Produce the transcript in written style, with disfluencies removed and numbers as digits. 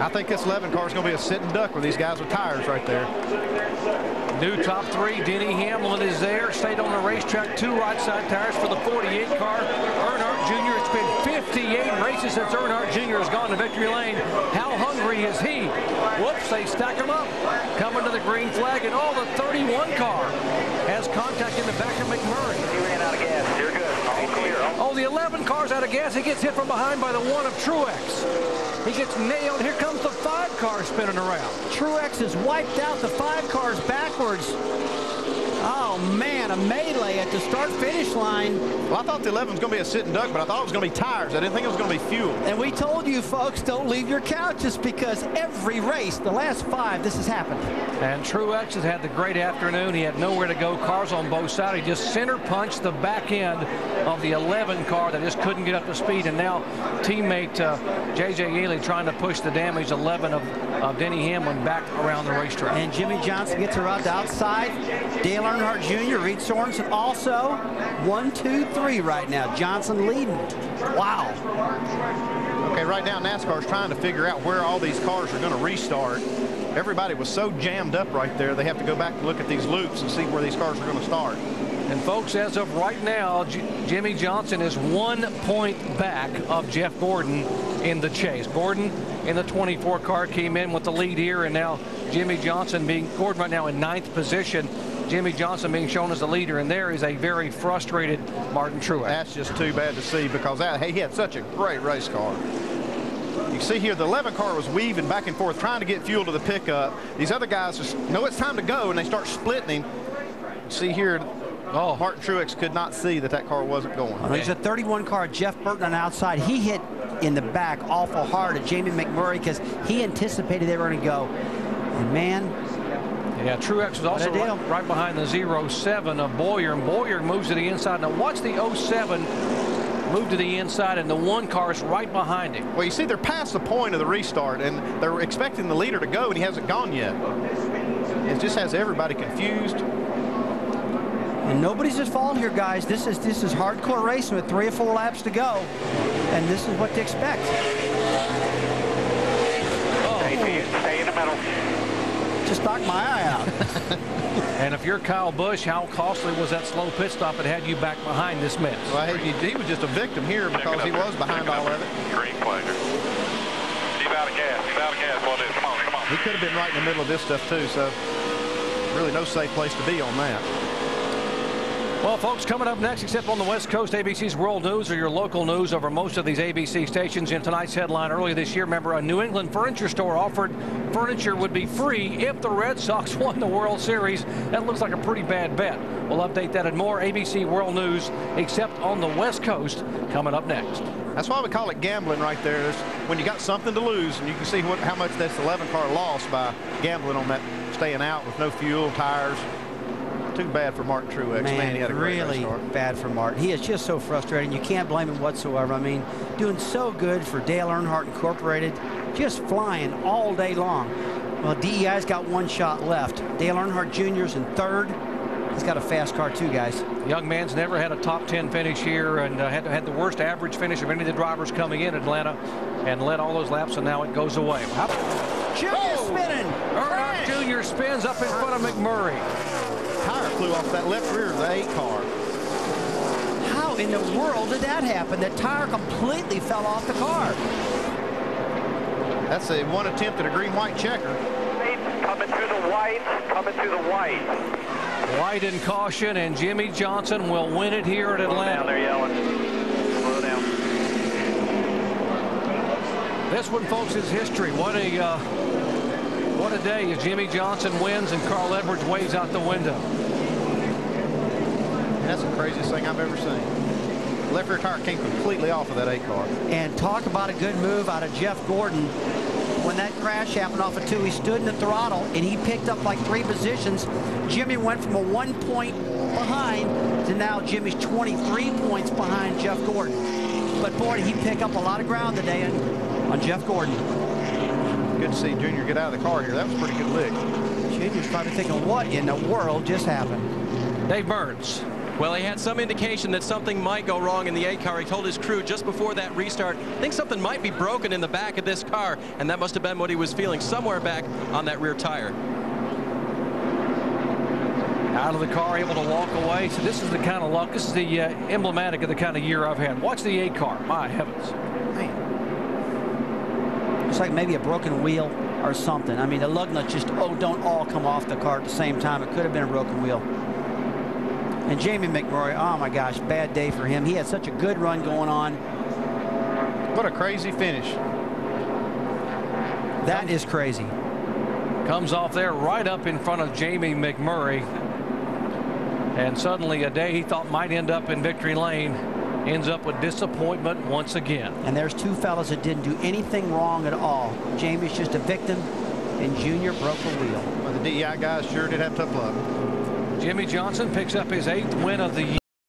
I think this 11 car is going to be a sitting duck with these guys with tires right there. New top three. Denny Hamlin is there. Stayed on the racetrack. 2 right side tires for the 48 car. Earnhardt Jr. It's been 58 races since Earnhardt Jr. has gone to victory lane. How hungry is he? Whoops, they stack him up. Coming to the green flag, and all the 31 car has contact in the back of McMurray. He ran out of gas. You're good. All clear. Oh, the 11 car's out of gas. He gets hit from behind by the 1 of Truex. He gets nailed. Here comes the 5 car spinning around. Truex has wiped out the 5 cars backwards. Oh, man, a melee at the start-finish line. Well, I thought the 11 was going to be a sitting duck, but I thought it was going to be tires. I didn't think it was going to be fuel. And we told you, folks, don't leave your couches, because every race, the last 5, this has happened. And Truex has had the great afternoon. He had nowhere to go. Cars on both sides. He just center punched the back end of the 11 car that just couldn't get up to speed. And now teammate J.J. Yaley trying to push the damaged 11 of Denny Hamlin back around the racetrack. And Jimmy Johnson gets around the outside. Dale Earnhardt Jr., Reed Sorensen also. 1, 2, 3 right now. Johnson leading. Wow. Okay, right now NASCAR's trying to figure out where all these cars are going to restart. Everybody was so jammed up right there, they have to go back and look at these loops and see where these cars are going to start. And folks, as of right now, Jimmy Johnson is 1 point back of Jeff Gordon in the chase. Gordon in the 24 car came in with the lead here, and now Jimmy Johnson Gordon right now in 9th position. Jimmy Johnson being shown as the leader, and there is a very frustrated Martin Truex. That's just too bad to see, because he had such a great race car. You see here, the 11 car was weaving back and forth, trying to get fuel to the pickup. These other guys just know it's time to go, and they start splitting him. See here, Martin Truex could not see that car wasn't going. There's a 31 car, Jeff Burton on the outside. He hit in the back awful hard at Jamie McMurray because he anticipated they were going to go. And man, yeah, Truex was also right behind the 07 of Boyer, and Boyer moves to the inside. Now watch the 07 move to the inside, and the 1 car is right behind him. Well, you see, they're past the point of the restart, and they're expecting the leader to go, and he hasn't gone yet. It just has everybody confused. And nobody's at fault here, guys. This is hardcore racing with 3 or 4 laps to go, and this is what to expect. Stay in the middle. Just knocked my eye out. And if you're Kyle Busch, how costly was that slow pit stop that had you back behind this mess? Well, he was just a victim here because he was behind all of it. Green flag. He's out of gas. He's out of gas. Well, come on, come on. He could have been right in the middle of this stuff too, so really no safe place to be on that. Well, folks, coming up next, except on the West Coast, ABC's World News or your local news over most of these ABC stations. In tonight's headline, earlier this year, remember, a New England furniture store offered furniture would be free if the Red Sox won the World Series. That looks like a pretty bad bet. We'll update that and more ABC World News, except on the West Coast, coming up next. That's why we call it gambling right there. It's when you got something to lose, and you can see how much this 11 car lost by gambling on that, staying out with no fuel, tires. Too bad for Martin Truex. Man, he had a great race car. Really bad for Martin. He is just so frustrating. You can't blame him whatsoever. I mean, doing so good for Dale Earnhardt Incorporated, just flying all day long. Well, DEI's got 1 shot left. Dale Earnhardt Jr.'s in 3rd. He's got a fast car too, guys. Young man's never had a top 10 finish here, and had the worst average finish of any of the drivers coming in Atlanta, and led all those laps, and now it goes away. Junior spinning. Earnhardt Jr. spins up in front of McMurray. Tire flew off that left rear of the 8 car. How in the world did that happen? The tire completely fell off the car. That's a 1 attempt at a green-white checker. Coming through the white. Coming through the white. White in caution, and Jimmy Johnson will win it here at Atlanta. Slow down, they're yelling. Slow down. This one, folks, is history. What a day as Jimmy Johnson wins and Carl Edwards waves out the window. That's the craziest thing I've ever seen. Left rear tire came completely off of that 8 car. And talk about a good move out of Jeff Gordon. When that crash happened off of 2, he stood in the throttle and he picked up like 3 positions. Jimmy went from a 1 point behind to now Jimmy's 23 points behind Jeff Gordon. But boy, he picked up a lot of ground today on Jeff Gordon. Good to see Junior get out of the car here. That was a pretty good lick. Junior's probably thinking, what in the world just happened? Dave Burns. Well, he had some indication that something might go wrong in the 8 car. He told his crew just before that restart, I think something might be broken in the back of this car, and that must have been what he was feeling somewhere back on that rear tire. Out of the car, able to walk away. So this is the kind of luck. This is the emblematic of the kind of year I've had. Watch the 8 car. My heavens. Man. It's like maybe a broken wheel or something. I mean, the lug nuts just, don't all come off the car at the same time. It could have been a broken wheel. And Jamie McMurray, oh my gosh, bad day for him. He had such a good run going on. What a crazy finish. That is crazy. Comes off there right up in front of Jamie McMurray. And suddenly a day he thought might end up in victory lane ends up with disappointment once again. And there's 2 fellas that didn't do anything wrong at all. Jamie's just a victim, and Junior broke a wheel. Well, the DEI guys sure did have tough luck. Jimmy Johnson picks up his 8th win of the year.